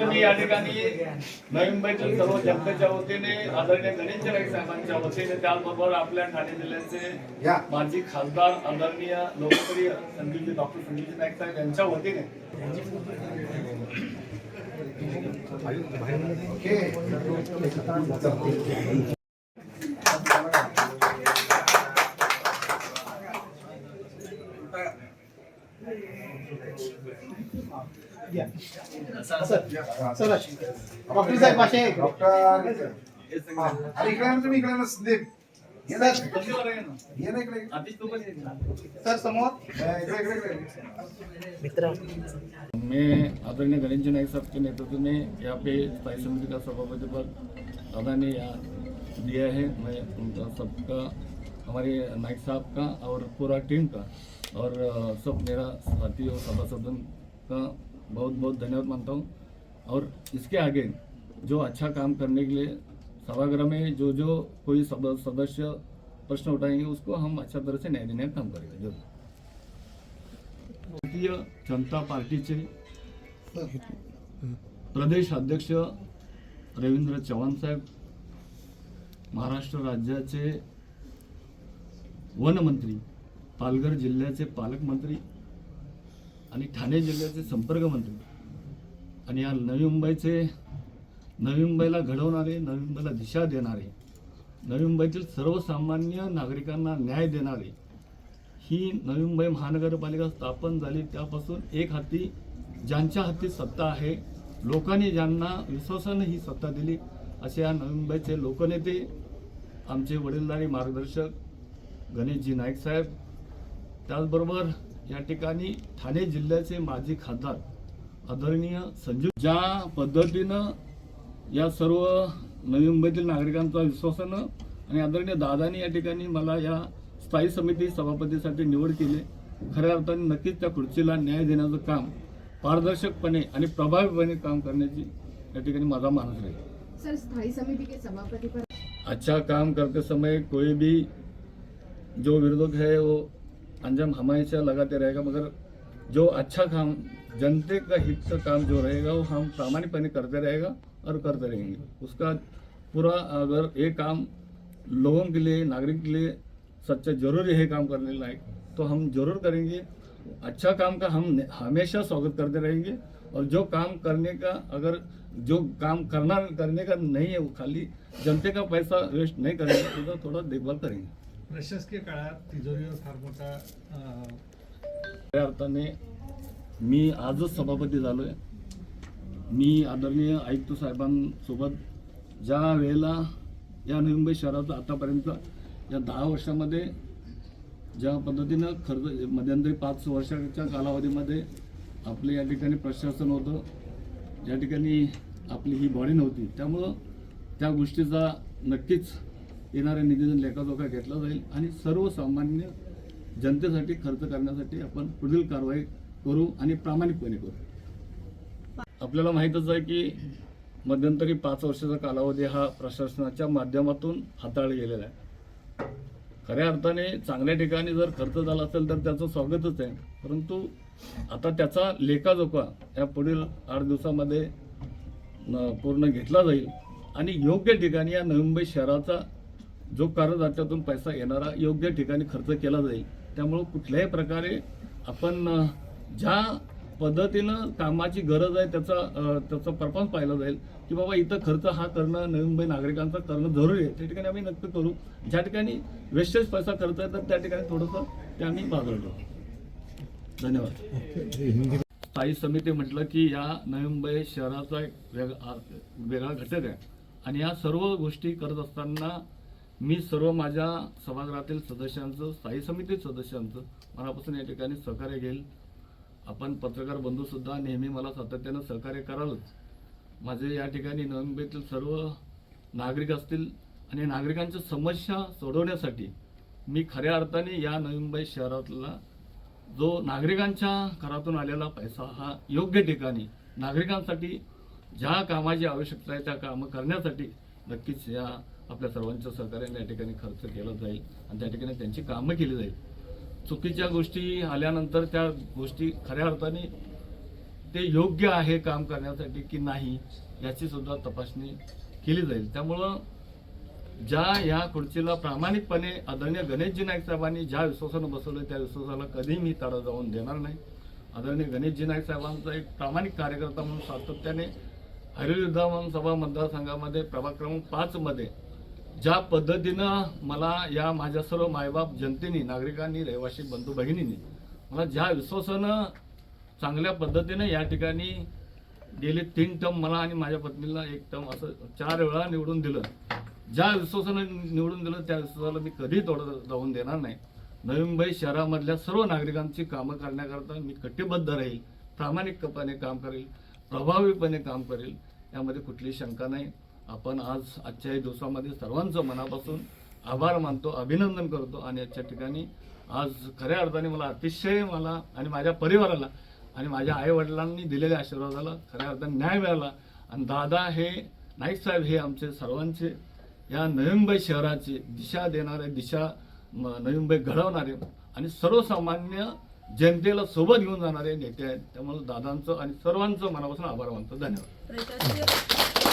मी या ठिकाणी नवी मुंबईतील सर्व जनतेच्या वतीने आदरणीय गणेश नाईक साहेबांच्या वतीने त्याचबरोबर आपल्या ठाणे जिल्ह्याचे माजी खासदार आदरणीय लोकप्रिय डॉक्टर संजीवजी नाईक साहेब यांच्या वतीने डॉक्टर साहेब पाशे सर समोर मित्र मैं आदरणीय गणेश जी नाइक साहब के नेतृत्व में यहाँ पे स्थायी समिति का सभापति पद दादा ने यहाँ दिया है। मैं उनका सबका हमारे नाइक साहब का और पूरा टीम का और सब मेरा साथी और सभासदों का बहुत बहुत धन्यवाद मानता हूँ। और इसके आगे जो अच्छा काम करने के लिए सभागृह में जो कोई सदस्य प्रश्न उठाएंगे उसको हम अच्छा तरह से न्याय देने का काम करेंगे जरूर। भारतीय जनता पार्टीचे प्रदेश अध्यक्ष रवींद्र चव्हाण साहेब, महाराष्ट्र राज्याचे वनमंत्री, पालघर जिल्ह्याचे पालकमंत्री आणि ठाणे जिल्ह्याचे संपर्क मंत्री आणि या नवी मुंबईला घडवणारे, नवी मुंबईला दिशा देणारे, नवी मुंबईतील सर्वसामान्य नागरिकांना न्याय देणारे, ही नवी मुंबई महानगरपालिका स्थापन झाली त्यापासून एक हाती ज्यांच्या हाती सत्ता आहे, लोकांनी ज्यांना विश्वासाने ही सत्ता दिली असे या नवी मुंबईचे लोकनेते, आमचे वडीलधारी मार्गदर्शक गणेशजी नाईक साहेब, त्याचबरोबर या ठिकाणी ठाणे जिल्ह्याचे माजी खासदार आदरणीय संजीव, ज्या पद्धतीनं या सर्व नवी मुंबईतील नागरिकांचा विश्वासानं आणि आदरणीय दादानी या ठिकाणी मला या स्थायी समिती सभापतीसाठी निवड केली, खऱ्या अर्थाने नक्कीच त्या खुर्चीला न्याय देण्याचं काम पारदर्शकपणे आणि प्रभावीपणे काम करण्याची या ठिकाणी माझा मानस आहे। सर, स्थायी समिति के सभापति पर अच्छा काम करते समय कोई भी जो विरोधक है वो अंजाम हमेशा लगाते रहेगा, मगर जो अच्छा काम, जनते का हित का काम जो रहेगा वो हम प्रामाणिकपणे करते रहेगा और करते रहेंगे। उसका पूरा अगर ये काम लोगों के लिए, नागरिक के लिए सच्चा जरूरी है काम करने लायक, तो हम जरूर करेंगे। अच्छा काम का हम हमेशा स्वागत करते रहेंगे और जो काम करने का, अगर जो काम करने का नहीं है वो खाली जनते का पैसा वेस्ट नहीं करेंगे, तो थोड़ा देखभाल करेंगे। प्रशासकीय काळात तिजोरीवर फार मोठा त्या अर्थाने मी आजच सभापती झालोय। मी आदरणीय आयुक्त साहेबांसोबत ज्या वेळेला या नवी मुंबई शहराचा आतापर्यंत या 10 वर्षामध्ये ज्या पद्धतीनं खर्च, मध्यंतरी 5 वर्षाच्या कालावधीमध्ये आपले या ठिकाणी प्रशासन होतं, या ठिकाणी आपली ही बॉडी नव्हती, त्यामुळं त्या गोष्टीचा नक्कीच येणाऱ्या निधीतून लेखाजोखा घेतला जाईल आणि सर्वसामान्य जनतेसाठी खर्च करण्यासाठी आपण पुढील कारवाई करू आणि प्रामाणिकपणे करू। आपल्याला माहीतच आहे की मध्यंतरी 5 वर्षाचा कालावधी हा प्रशासनाच्या माध्यमातून हाताळला गेलेला आहे। खऱ्या अर्थाने चांगल्या ठिकाणी जर खर्च झाला असेल तर त्याचं स्वागतच आहे, परंतु आता त्याचा लेखाजोखा या पुढील 8 दिवसामध्ये पूर्ण घेतला जाईल आणि योग्य ठिकाणी या नवी मुंबई शहराचा जो करदात्यातून पैसा येणारा योग्य ठिकाणी खर्च केला जाईल। त्यामुळे कुठल्याही प्रकारे आपण ज्या पद्धतीनं कामाची गरज आहे त्याचा परफॉर्मन्स पाहिला जाईल की बाबा इथं खर्च हा करणं, नवी मुंबई नागरिकांचा करणं जरुरी आहे, त्या ठिकाणी आम्ही नक्की करू। ज्या ठिकाणी वेस्टेज पैसा खर्च आहे तर त्या ठिकाणी थोडंसं ते आम्ही बाजूला ठेवू। धन्यवाद। स्थायी समिती म्हटलं की या नवी मुंबई शहराचा एक वेगळा घटक आहे आणि या सर्व गोष्टी करत असताना मी सर्व माझ्या सभागृहातील सदस्यांचं, स्थायी समिती सदस्यांचं मनापासून या ठिकाणी सहकार्य घेईल। आपण पत्रकार बंधूसुद्धा नेहमी मला सातत्यानं सहकार्य करालच। माझे या ठिकाणी नवी मुंबईतील सर्व नागरिक असतील आणि नागरिकांच्या समस्या सोडवण्यासाठी मी खऱ्या अर्थाने या नवी मुंबई शहरातला जो नागरिकांच्या करातून आलेला पैसा हा योग्य ठिकाणी नागरिकांसाठी ज्या कामाची आवश्यकता आहे त्या कामं करण्यासाठी नक्कीच या आपल्या सर्वांच्या सहकार्याने या ठिकाणी खर्च केला जाईल आणि त्या ठिकाणी त्यांची कामं केली जाईल। चुकीच्या गोष्टी आल्यानंतर त्या गोष्टी खऱ्या अर्थाने ते योग्य आहे काम करण्यासाठी की नाही याची सुद्धा तपासणी केली जाईल. त्यामुळं ज्या या खुर्चीला प्रामाणिकपणे आदरणीय गणेशजी नाईक साहेबांनी ज्या विश्वासानं बसवलं त्या विश्वासाला कधीही मी तडा जाऊन देणार नाही. आदरणीय गणेशजी नाईक साहेबांचा एक प्रामाणिक कार्यकर्ता म्हणून सातत्याने हरिहर विधानसभा मतदारसंघामध्ये प्रभाग क्रमांक 5 मध्ये ज्या पद्धतीनं मला या माझ्या सर्व मायबाप जनतेने, नागरिकांनी, रहिवासी बंधू भगिनींनी मला ज्या विश्वासानं चांगल्या पद्धतीने या ठिकाणी गेले 3 टर्म मला आणि माझ्या पत्नीला 1 टर्म असं 4 वेळा निवडून दिलं, ज्या विश्वासानं निवडून दिलं त्या विश्वासाला मी कधी तोडा जाऊन देणार नाही. नवी मुंबई शहरामधल्या सर्व नागरिकांची कामं करण्याकरता मी कटिबद्ध राहील, प्रामाणिकपणे काम करेल, प्रभावीपणे काम करेल, यामध्ये कुठलीही शंका नाही. आपण आजच्या या दिवसामध्ये सर्वांचं मनापासून आभार मानतो, अभिनंदन करतो आणि आजच्या ठिकाणी आज खऱ्या अर्थाने मला अतिशय मला आणि माझ्या परिवाराला आणि माझ्या आईवडिलांनी दिलेल्या आशीर्वादाला खऱ्या अर्थाने न्याय मिळाला. आणि दादा हे नाईक साहेब हे आमचे सर्वांचे या नवी मुंबई शहराची दिशा देणारे, नवी मुंबई घडवणारे आणि सर्वसामान्य जनतेला सोबत घेऊन जाणारे नेते आहेत. त्यामुळे दादांचं आणि सर्वांचं मनापासून आभार मानतो. धन्यवाद. प्रशासकीय